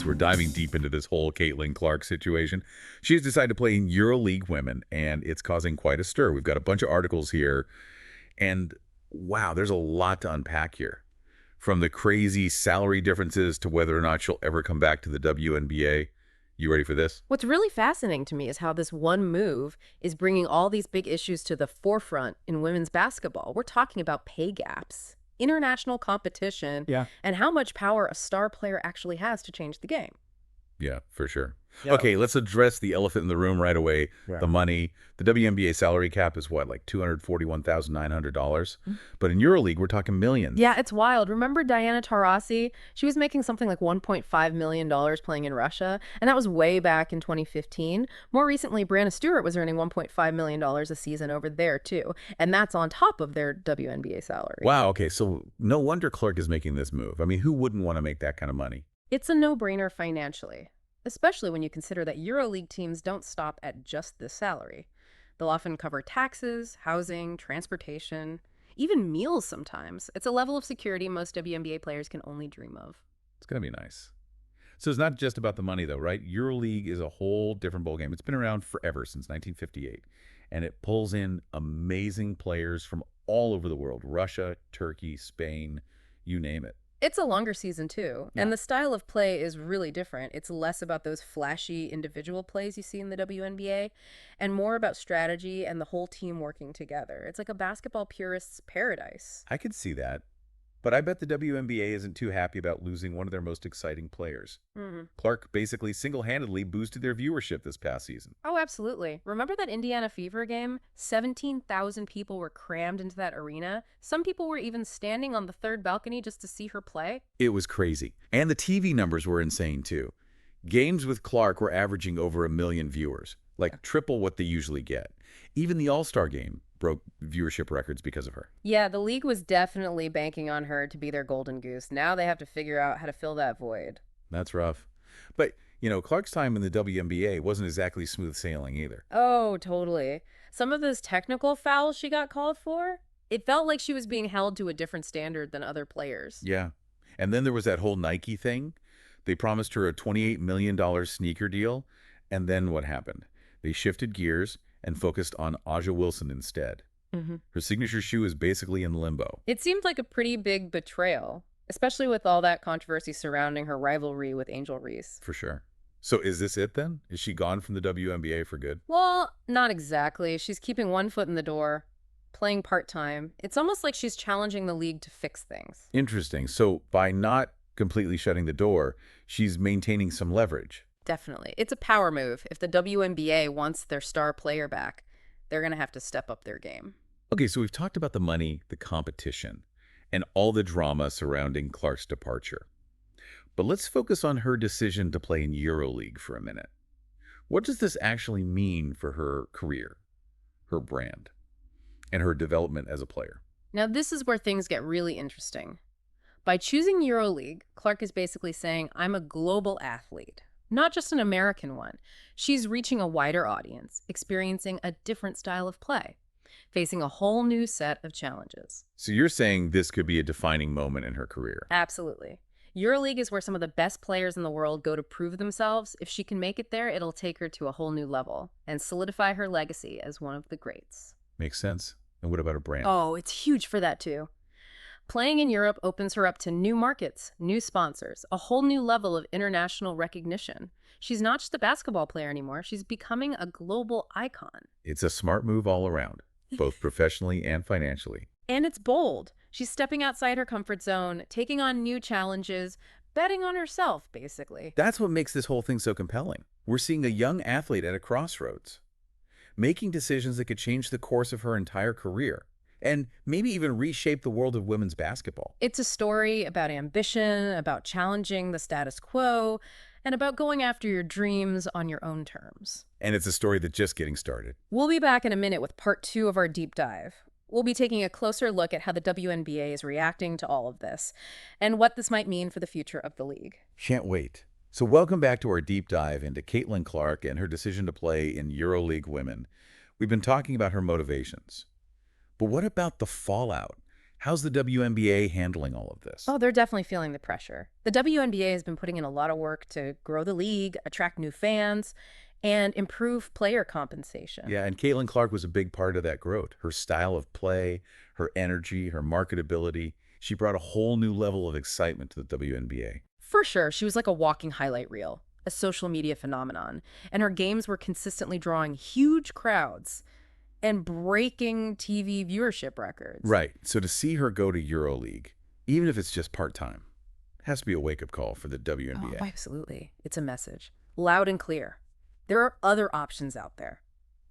We're diving deep into this whole Caitlin Clark situation. She's decided to play in EuroLeague Women, and it's causing quite a stir. We've got a bunch of articles here, and wow, there's a lot to unpack here. From the crazy salary differences to whether or not she'll ever come back to the WNBA. You ready for this? What's really fascinating to me is how this one move is bringing all these big issues to the forefront in women's basketball. We're talking about pay gaps, international competition, Yeah. and how much power a star player actually has to change the game. Yeah, for sure. Yeah. Okay, let's address the elephant in the room right away. Yeah. The money. The WNBA salary cap is what, like $241,900? But in EuroLeague, we're talking millions. Yeah, it's wild. Remember Diana Taurasi? She was making something like $1.5 million playing in Russia, and that was way back in 2015. More recently, Brianna Stewart was earning $1.5 million a season over there, too, and that's on top of their WNBA salary. Wow, okay, so no wonder Clark is making this move. I mean, who wouldn't want to make that kind of money? It's a no-brainer financially, especially when you consider that EuroLeague teams don't stop at just the salary. They'll often cover taxes, housing, transportation, even meals sometimes. It's a level of security most WNBA players can only dream of. It's going to be nice. So it's not just about the money, though, right? EuroLeague is a whole different ballgame. It's been around forever, since 1958, and it pulls in amazing players from all over the world: Russia, Turkey, Spain, you name it. It's a longer season, too, Yeah. and the style of play is really different. It's less about those flashy individual plays you see in the WNBA and more about strategy and the whole team working together. It's like a basketball purist's paradise. I could see that, but I bet the WNBA isn't too happy about losing one of their most exciting players. Clark basically single-handedly boosted their viewership this past season. Oh, absolutely. Remember that Indiana Fever game? 17,000 people were crammed into that arena. Some people were even standing on the third balcony just to see her play. It was crazy. And the TV numbers were insane, too. Games with Clark were averaging over 1 million viewers, like triple what they usually get. Even the All-Star game broke viewership records because of her. Yeah, the league was definitely banking on her to be their golden goose. Now they have to figure out how to fill that void. That's rough. But, Clark's time in the WNBA wasn't exactly smooth sailing either. Oh, totally. Some of those technical fouls she got called for, it felt like she was being held to a different standard than other players. Yeah. And then there was that whole Nike thing. They promised her a $28 million sneaker deal. And then what happened? They shifted gears and focused on Aja Wilson instead. Her signature shoe is basically in limbo. It seemed like a pretty big betrayal, especially with all that controversy surrounding her rivalry with Angel Reese. For sure. So is this it then? Is she gone from the WNBA for good? Well, not exactly. She's keeping one foot in the door, playing part-time. It's almost like she's challenging the league to fix things. Interesting. So by not completely shutting the door, she's maintaining some leverage. Definitely. It's a power move. If the WNBA wants their star player back, they're going to have to step up their game. Okay, so we've talked about the money, the competition, and all the drama surrounding Clark's departure. But let's focus on her decision to play in EuroLeague for a minute. What does this actually mean for her career, her brand, and her development as a player? Now, this is where things get really interesting. By choosing EuroLeague, Clark is basically saying, I'm a global athlete, not just an American one. She's reaching a wider audience, experiencing a different style of play, facing a whole new set of challenges. So you're saying this could be a defining moment in her career. Absolutely. EuroLeague is where some of the best players in the world go to prove themselves. If she can make it there, it'll take her to a whole new level and solidify her legacy as one of the greats. Makes sense. And what about her brand? Oh, it's huge for that too. Playing in Europe opens her up to new markets, new sponsors, a whole new level of international recognition. She's not just a basketball player anymore. She's becoming a global icon. It's a smart move all around, both professionally and financially. And it's bold. She's stepping outside her comfort zone, taking on new challenges, betting on herself, basically. That's what makes this whole thing so compelling. We're seeing a young athlete at a crossroads, making decisions that could change the course of her entire career, and maybe even reshape the world of women's basketball. It's a story about ambition, about challenging the status quo, and about going after your dreams on your own terms. And it's a story that's just getting started. We'll be back in a minute with part 2 of our deep dive. We'll be taking a closer look at how the WNBA is reacting to all of this and what this might mean for the future of the league. Can't wait. So welcome back to our deep dive into Caitlin Clark and her decision to play in EuroLeague Women. We've been talking about her motivations. But what about the fallout? How's the WNBA handling all of this? Oh, they're definitely feeling the pressure. The WNBA has been putting in a lot of work to grow the league, attract new fans, and improve player compensation. Yeah, and Caitlin Clark was a big part of that growth. Her style of play, her energy, her marketability. She brought a whole new level of excitement to the WNBA. For sure, she was like a walking highlight reel, a social media phenomenon, and her games were consistently drawing huge crowds and breaking TV viewership records. Right. So to see her go to EuroLeague, even if it's just part-time, has to be a wake-up call for the Oh, WNBA. absolutely. It's a message, loud and clear. There are other options out there.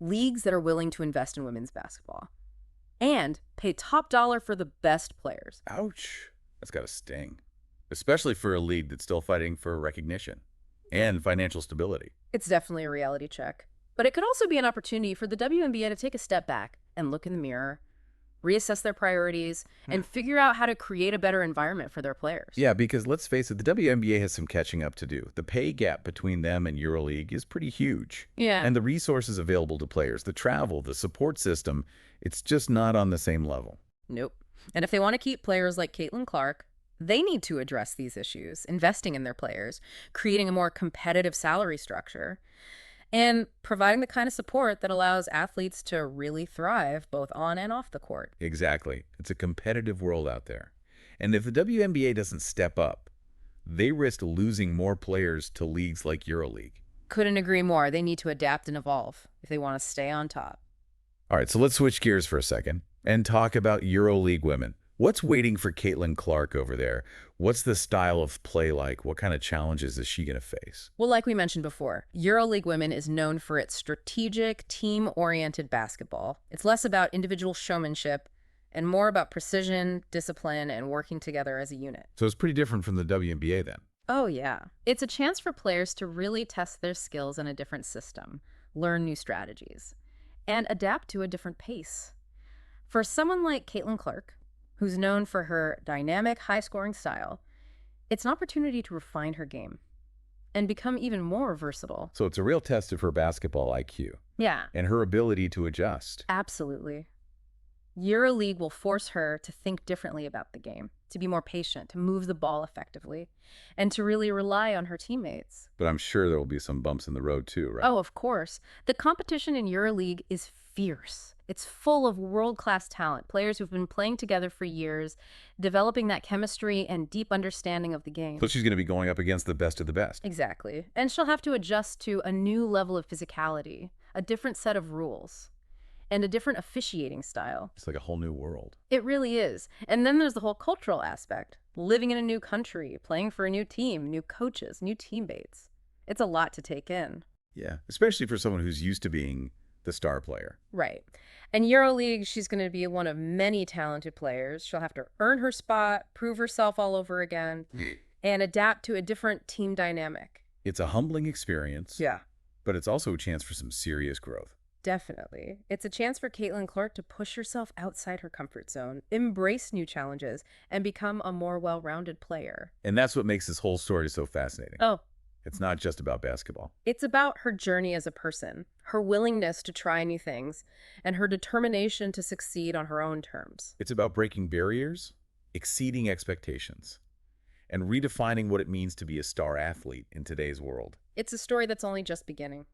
Leagues that are willing to invest in women's basketball and pay top dollar for the best players. Ouch. That's got to sting. Especially for a league that's still fighting for recognition and financial stability. It's definitely a reality check. But it could also be an opportunity for the WNBA to take a step back and look in the mirror, reassess their priorities, and figure out how to create a better environment for their players. Yeah, because let's face it, the WNBA has some catching up to do. The pay gap between them and EuroLeague is pretty huge. Yeah. And the resources available to players, the travel, the support system, it's just not on the same level. Nope. And if they want to keep players like Caitlin Clark, they need to address these issues, investing in their players, creating a more competitive salary structure, and providing the kind of support that allows athletes to really thrive both on and off the court. Exactly. It's a competitive world out there. And if the WNBA doesn't step up, they risk losing more players to leagues like EuroLeague. Couldn't agree more. They need to adapt and evolve if they want to stay on top. All right, so let's switch gears for a second and talk about EuroLeague women. What's waiting for Caitlin Clark over there? What's the style of play like? What kind of challenges is she going to face? Well, like we mentioned before, EuroLeague Women is known for its strategic, team-oriented basketball. It's less about individual showmanship and more about precision, discipline, and working together as a unit. So it's pretty different from the WNBA then. Oh, yeah. It's a chance for players to really test their skills in a different system, learn new strategies, and adapt to a different pace. For someone like Caitlin Clark, who's known for her dynamic, high-scoring style, it's an opportunity to refine her game and become even more versatile. So it's a real test of her basketball IQ Yeah, and her ability to adjust. absolutely. EuroLeague will force her to think differently about the game, to be more patient, to move the ball effectively, and to really rely on her teammates. But I'm sure there will be some bumps in the road too, right? Oh, of course. The competition in EuroLeague is fierce. It's full of world-class talent, players who've been playing together for years, developing that chemistry and deep understanding of the game. So she's going to be going up against the best of the best. Exactly. And she'll have to adjust to a new level of physicality, a different set of rules, and a different officiating style. It's like a whole new world. It really is. And then there's the whole cultural aspect. Living in a new country, playing for a new team, new coaches, new teammates. It's a lot to take in. Yeah, especially for someone who's used to being the star player. Right. And EuroLeague, she's going to be one of many talented players. She'll have to earn her spot, prove herself all over again, and adapt to a different team dynamic. It's a humbling experience, Yeah. but it's also a chance for some serious growth. Definitely. It's a chance for Caitlin Clark to push herself outside her comfort zone, embrace new challenges, and become a more well-rounded player. And that's what makes this whole story so fascinating. Oh, It's not just about basketball. it's about her journey as a person, her willingness to try new things, and her determination to succeed on her own terms. It's about breaking barriers, exceeding expectations, and redefining what it means to be a star athlete in today's world. It's a story that's only just beginning.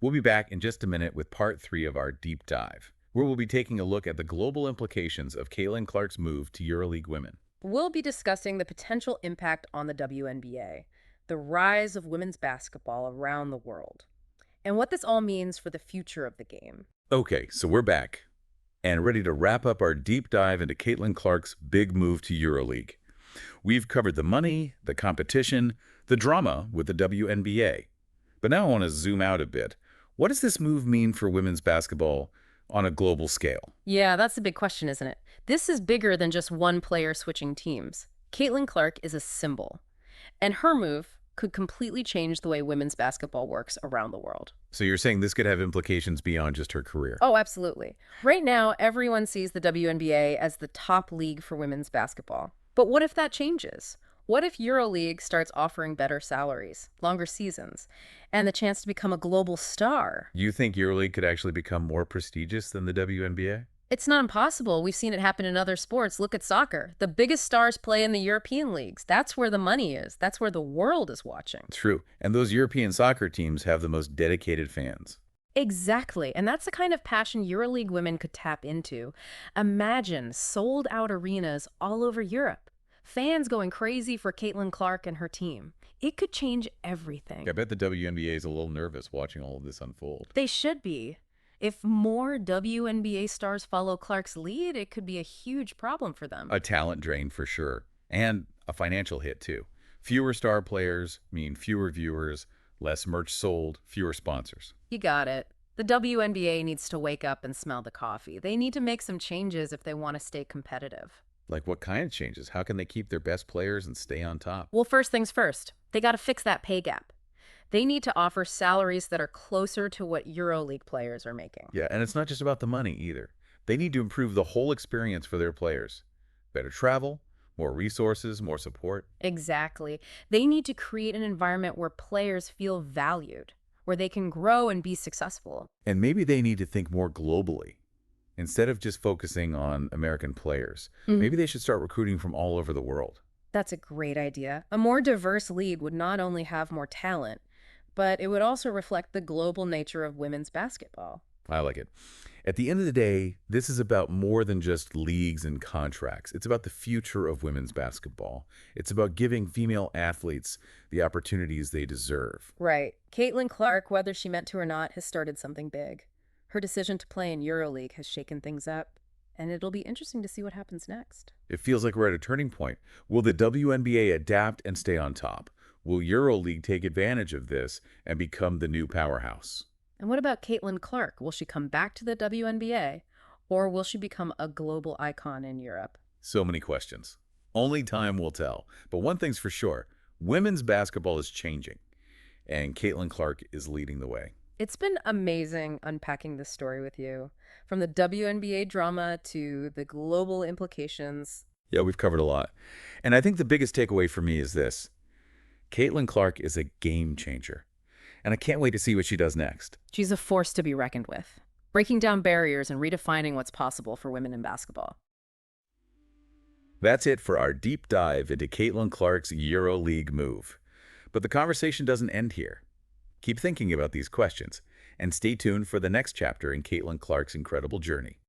We'll be back in just a minute with part 3 of our deep dive, where we'll be taking a look at the global implications of Caitlin Clark's move to EuroLeague Women. We'll be discussing the potential impact on the WNBA, the rise of women's basketball around the world, and what this all means for the future of the game. Okay, so we're back and ready to wrap up our deep dive into Caitlin Clark's big move to EuroLeague. We've covered the money, the competition, the drama with the WNBA. But now I want to zoom out a bit. What does this move mean for women's basketball on a global scale? Yeah, that's the big question, isn't it? This is bigger than just one player switching teams. Caitlin Clark is a symbol, and her move could completely change the way women's basketball works around the world. So you're saying this could have implications beyond just her career? Oh, absolutely. Right now, everyone sees the WNBA as the top league for women's basketball. But what if that changes? What if EuroLeague starts offering better salaries, longer seasons, and the chance to become a global star? You think EuroLeague could actually become more prestigious than the WNBA? It's not impossible. We've seen it happen in other sports. Look at soccer. The biggest stars play in the European leagues. That's where the money is. That's where the world is watching. True. And those European soccer teams have the most dedicated fans. Exactly. And that's the kind of passion EuroLeague women could tap into. Imagine sold out arenas all over Europe. Fans going crazy for Caitlin Clark and her team. It could change everything. I bet the WNBA is a little nervous watching all of this unfold. They should be. If more WNBA stars follow Clark's lead, it could be a huge problem for them. A talent drain for sure. And a financial hit too. Fewer star players mean fewer viewers, less merch sold, fewer sponsors. You got it. The WNBA needs to wake up and smell the coffee. They need to make some changes if they want to stay competitive. Like what kind of changes? How can they keep their best players and stay on top? Well, first things first, they got to fix that pay gap. They need to offer salaries that are closer to what EuroLeague players are making. Yeah, and it's not just about the money either. They need to improve the whole experience for their players. Better travel, more resources, more support. Exactly. They need to create an environment where players feel valued, where they can grow and be successful. And maybe they need to think more globally. Instead of just focusing on American players, maybe they should start recruiting from all over the world. That's a great idea. A more diverse league would not only have more talent, but it would also reflect the global nature of women's basketball. I like it. At the end of the day, this is about more than just leagues and contracts. It's about the future of women's basketball. It's about giving female athletes the opportunities they deserve. Right. Caitlin Clark, whether she meant to or not, has started something big. Her decision to play in EuroLeague has shaken things up, and it'll be interesting to see what happens next. It feels like we're at a turning point. Will the WNBA adapt and stay on top? Will EuroLeague take advantage of this and become the new powerhouse? And what about Caitlin Clark? Will she come back to the WNBA, or will she become a global icon in Europe? So many questions. Only time will tell. But one thing's for sure, women's basketball is changing, and Caitlin Clark is leading the way. It's been amazing unpacking this story with you, from the WNBA drama to the global implications. Yeah, we've covered a lot. And I think the biggest takeaway for me is this. Caitlin Clark is a game changer, and I can't wait to see what she does next. She's a force to be reckoned with, breaking down barriers and redefining what's possible for women in basketball. That's it for our deep dive into Caitlin Clark's EuroLeague move. But the conversation doesn't end here. Keep thinking about these questions, and stay tuned for the next chapter in Caitlin Clark's incredible journey.